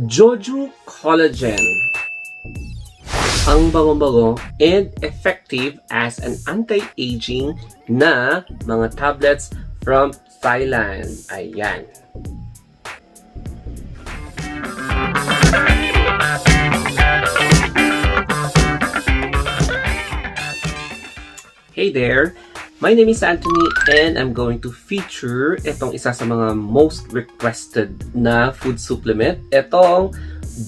Joju Collagen. Ang bagong-bago and effective as an anti-aging na mga tablets from Thailand. Ayan. Hey there! My name is Anthony and I'm going to feature itong isa sa mga most requested na food supplement. Itong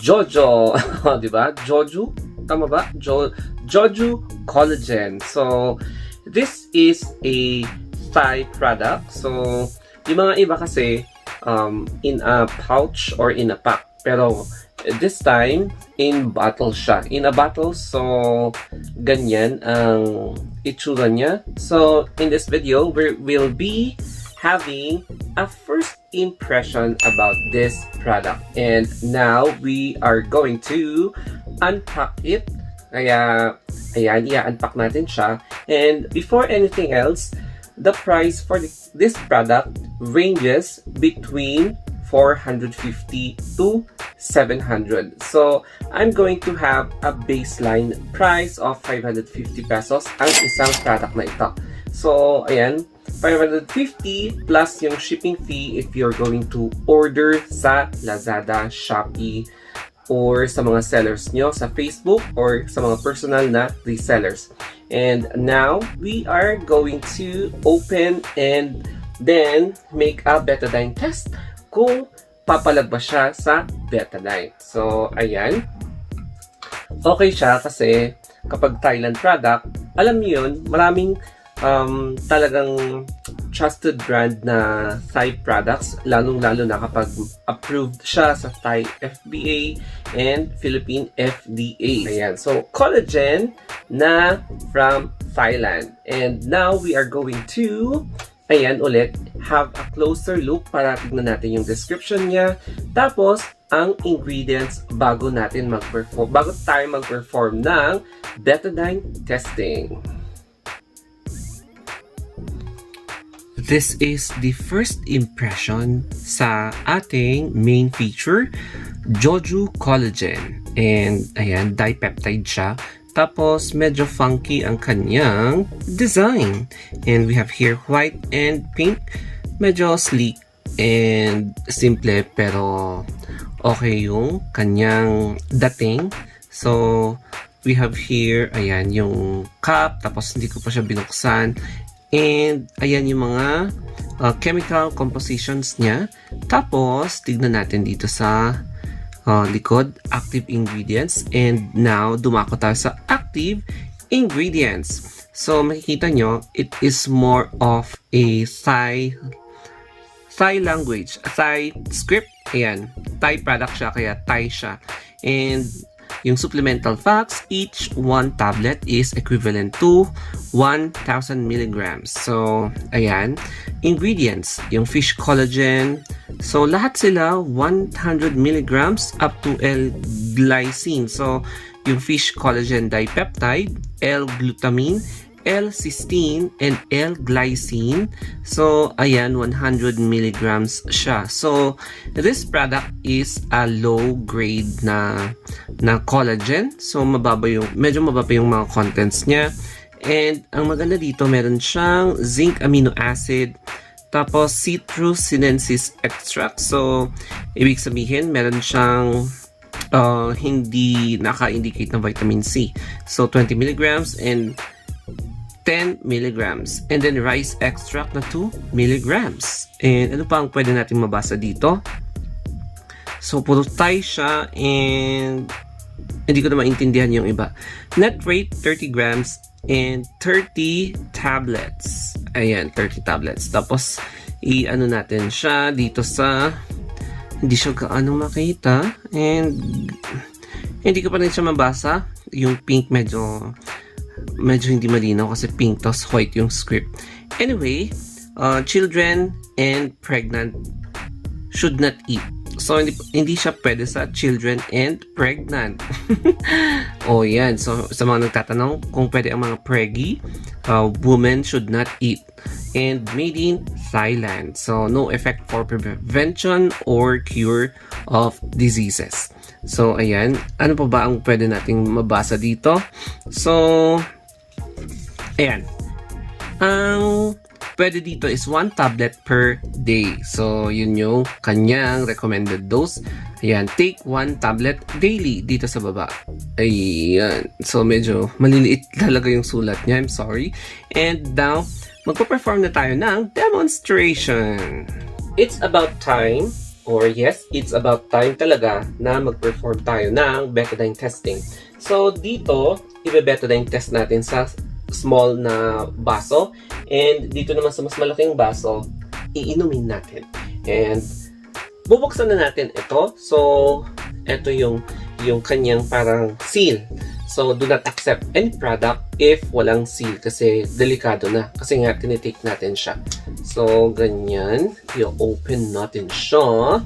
Jojo. Diba? Joju? Tama ba? Joju Collagen. So, this is a Thai product. So, yung mga iba kasi in a pouch or in a pack. Pero, this time, in bottle siya. In a bottle, so ganyan ang itsura niya. So, in this video, we'll be having a first impression about this product. And now, we are going to unpack it. Kaya, ayan, i-unpack natin siya. And before anything else, the price for this product ranges between 450 to 700. So, I'm going to have a baseline price of 550 pesos ang isang product na ito. So, ayan, 550 plus yung shipping fee if you're going to order sa Lazada, Shopee, or sa mga sellers nyo sa Facebook or sa mga personal na resellers. And now, we are going to open and then make a Betadine test kung papalag ba siya sa Betadine. So, ayan. Okay siya kasi kapag Thailand product, alam niyo yun, maraming talagang trusted brand na Thai products, lalong-lalo na kapag approved siya sa Thai FBA and Philippine FDA. Ayan. So, collagen na from Thailand. And now, we are going to ayan ulit, have a closer look para tignan natin yung description niya. Tapos, ang ingredients bago tayo mag-perform ng Betadine testing. This is the first impression sa ating main feature, Joju Collagen. And ayan, dipeptide siya. Tapos, medyo funky ang kanyang design. And we have here white and pink. Medyo sleek and simple pero okay yung kanyang dating. So, we have here, ayan, yung cup. Tapos, hindi ko pa siya binuksan. And, ayan yung mga chemical compositions niya. Tapos, tignan natin dito sa likod, active ingredients. And now, dumako tayo sa active ingredients. So, makikita nyo, it is more of a Thai language, a Thai script. Ayan, Thai product siya, kaya Thai siya. And yung supplemental facts, each one tablet is equivalent to 1,000 milligrams. So, ayan. Ingredients, yung fish collagen. So, lahat sila 100 milligrams up to L-glycine. So, yung fish collagen dipeptide, L-glutamine, L-cysteine, and L-glycine. So, ayan, 100 milligrams siya. So, this product is a low-grade na collagen. So, medyo mababa yung mga contents niya. And, ang maganda dito, meron siyang zinc amino acid, tapos citrus sinensis extract. So, ibig sabihin, meron siyang hindi naka-indicate ng vitamin C. So, 20 milligrams and 10 milligrams. And then rice extract na 2 milligrams. And ano pa ang pwede natin mabasa dito? So, puro Thai siya and hindi ko na maintindihan yung iba. Net rate, 30 grams and 30 tablets. Ayan, 30 tablets. Tapos, i-ano natin siya dito sa hindi siya gaano makita and hindi ko pa rin siya mabasa. Yung pink medyo hindi malinaw kasi pink tos white yung script. Anyway, children and pregnant should not eat. So, hindi siya pwede sa children and pregnant. O yan. So, sa mga nagtatanong kung pwede ang mga preggy, women should not eat. And made in Thailand. So, no effect for prevention or cure of diseases. So, ayan. Ano pa ba ang pwede nating mabasa dito? So, ayan. Ang pwede dito is 1 tablet per day. So, yun yung kanyang recommended dose. Ayan, take 1 tablet daily dito sa baba. Ayan. So, medyo maliliit talaga yung sulat niya. I'm sorry. And now, magpo-perform na tayo ng demonstration. It's about time, or yes, it's about time talaga na mag-perform tayo ng betadine testing. So, dito, ibe-betadine test natin sa small na baso, and dito naman sa mas malaking baso, iinumin natin. And bubuksan na natin ito. So, ito yung kanyang parang seal. So, do not accept any product if walang seal kasi delikado na. Kasi nga, tinitake natin siya. So, ganyan. I-open natin siya.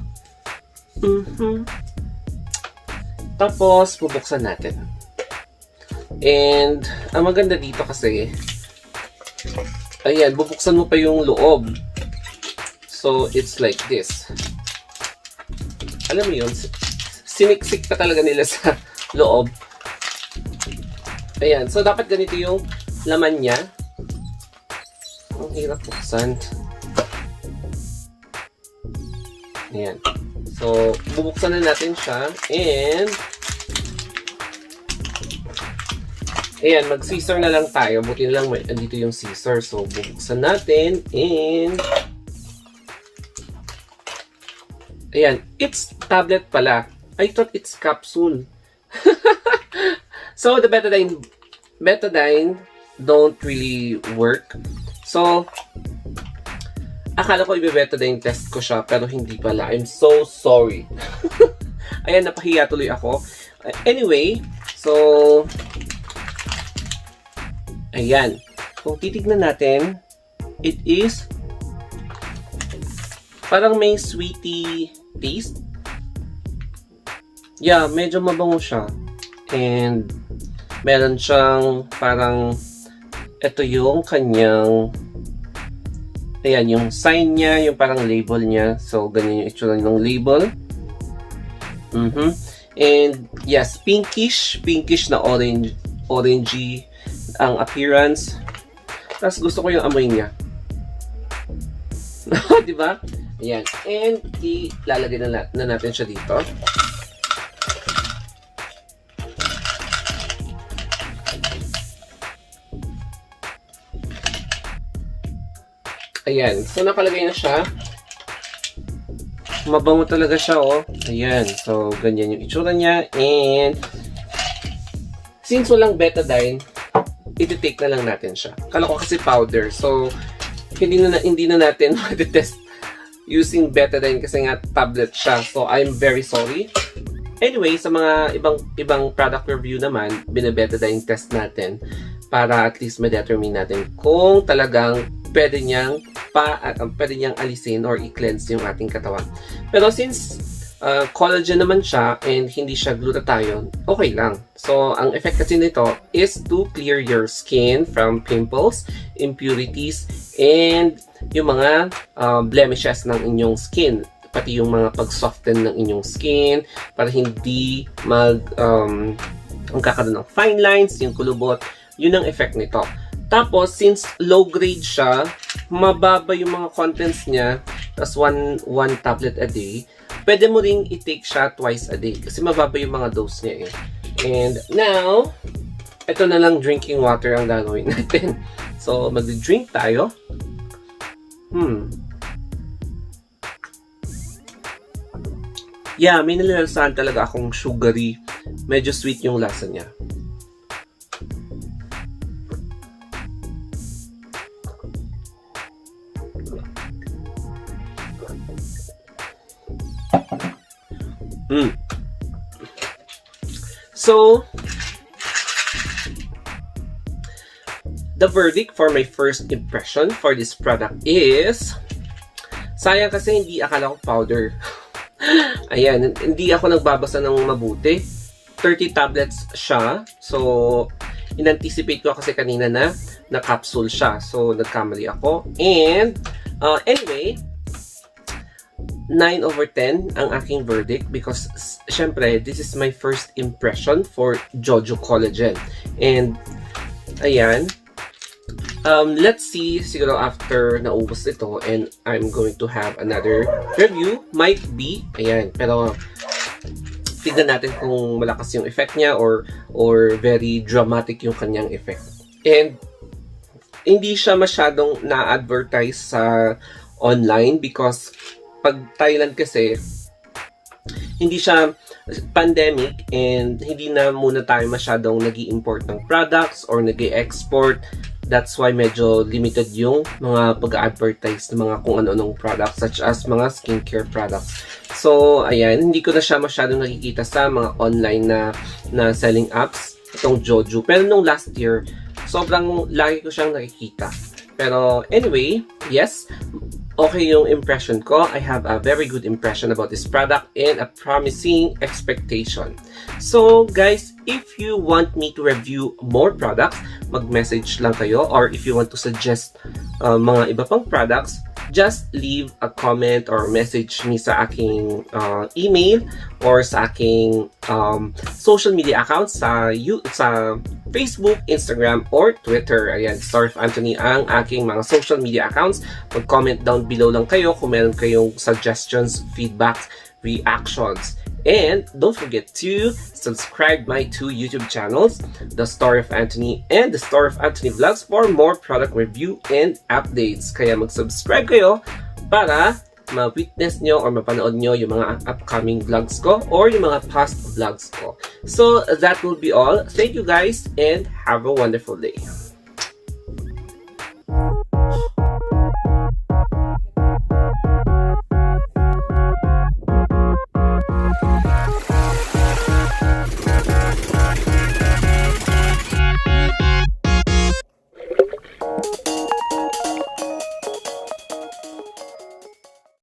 Tapos, bubuksan natin. And, ang maganda dito kasi, ayan, bubuksan mo pa yung loob. So, it's like this. Alam mo yun, siniksik pa talaga nila sa loob. Ayan, so dapat ganito yung laman niya. Ang hirap buksan. Ayan. So, bubuksan na natin siya. And, ayan, mag-scissor na lang tayo. Buti na lang may andito yung scissor. So, bubuksan natin. And, ayan, it's tablet pala. I thought it's capsule. So, the betadine don't really work. So, akala ko i-betadine test ko siya, pero hindi pala. I'm so sorry. Ayan, napahiya tuloy ako. Anyway, so, ayan. Kung titignan natin, it is parang may sweety taste. Yeah, medyo mabango siya. And meron siyang parang ito yung kanyang ayan, yung sign niya, yung parang label niya. So, ganyan yung itsura ng label. And yes, pinkish na orangey ang appearance. Tapos gusto ko yung amoy niya. Diba? Ayan. And ilalagay na natin siya dito. Ayan. So, nakalagay na siya. Mabango talaga siya, oh. Ayan. So, ganyan yung itsura niya. And, since walang betadine, iti-take na lang natin siya. Kala ko kasi powder. So, hindi na natin ma-test using betadine kasi nga tablet siya. So, I'm very sorry. Anyway, sa mga ibang product review naman, binabetadine test natin para at least ma-determine natin kung talagang pwede niyang alisin or i-cleanse yung ating katawan. Pero since collagen naman siya and hindi siya glutathione, okay lang. So, ang effect kasi nito is to clear your skin from pimples, impurities, and yung mga blemishes ng inyong skin. Pati yung mga pag-soften ng inyong skin para hindi magkakaroon ng fine lines, yung kulubot. Yun ang effect nito. Tapos, since low grade siya, mababa yung mga contents niya, tas one tablet a day, pwede mo ring i-take siya twice a day kasi mababa yung mga dose niya eh. And now, ito na lang drinking water ang gagawin natin. So, mag-drink tayo. Yeah, may nilalasahan talaga akong sugary. Medyo sweet yung lasa niya. So, the verdict for my first impression for this product is, sayang kasi hindi akala ko powder. Ayan, hindi ako nagbabasa ng mabuti. 30 tablets siya. So, in-anticipate ko kasi kanina na capsule siya. So, nagkamali ako. And, anyway, 9 over 10 ang aking verdict because syempre this is my first impression for Jojo Collagen. And ayan, let's see siguro after naubos ito and I'm going to have another review. Might be, ayan, pero tignan natin kung malakas yung effect niya or very dramatic yung kanyang effect. And hindi siya masyadong na-advertise sa online because pag Thailand kasi hindi siya pandemic and hindi na muna tayo masyadong nag-i-import ng products or nag-i-export. That's why medyo limited yung mga pag-advertise ng mga kung ano-anong products such as mga skincare products. So, ayan, hindi ko na siya masyadong nakikita sa mga online na selling apps, itong Jojo. Pero nung last year, sobrang lagi ko siyang nakikita. Pero anyway, yes, okay yung impression ko. I have a very good impression about this product and a promising expectation. So guys, if you want me to review more products, mag-message lang kayo, or if you want to suggest mga iba pang products, just leave a comment or message me sa aking email or sa aking social media accounts sa Facebook, Instagram, or Twitter. Ayan, Story of Anthony ang aking mga social media accounts. Mag-comment down below lang kayo kung meron kayong suggestions, feedbacks, reactions. And don't forget to subscribe my two YouTube channels, The Story of Anthony and The Story of Anthony Vlogs, for more product review and updates. Kaya mag-subscribe kayo para ma-witness nyo or mapanood nyo yung mga upcoming vlogs ko or yung mga past vlogs ko. So that will be all. Thank you guys and have a wonderful day.